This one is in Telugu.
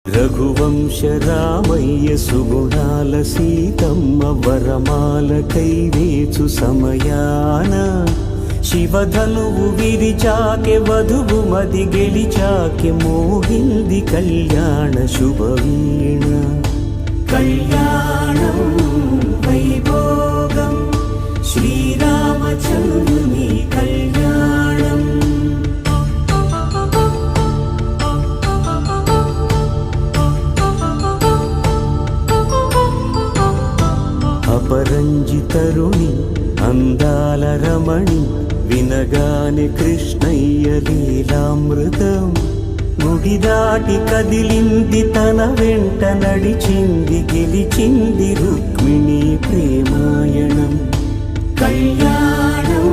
రఘువంశ రామయ్య సుగుణాల సీతమ్మ వరమాల కైవేచు సమయాన శివధనువు విరిచాకె వధువు మది గెలిచాకె మోహింది కళ్యాణ శుభవీణ కళ్యాణం వైభోగం శ్రీరామచంద్రుని కళ్యాణం అపరంజి తరుణి అందాల రమణి వినగానే కృష్ణయ్య లీలామృతం గుడి దాటి కదిలింది తన వెంట నడిచింది గెలిచింది రుక్మిణి ప్రేమాయణం కళ్యాణం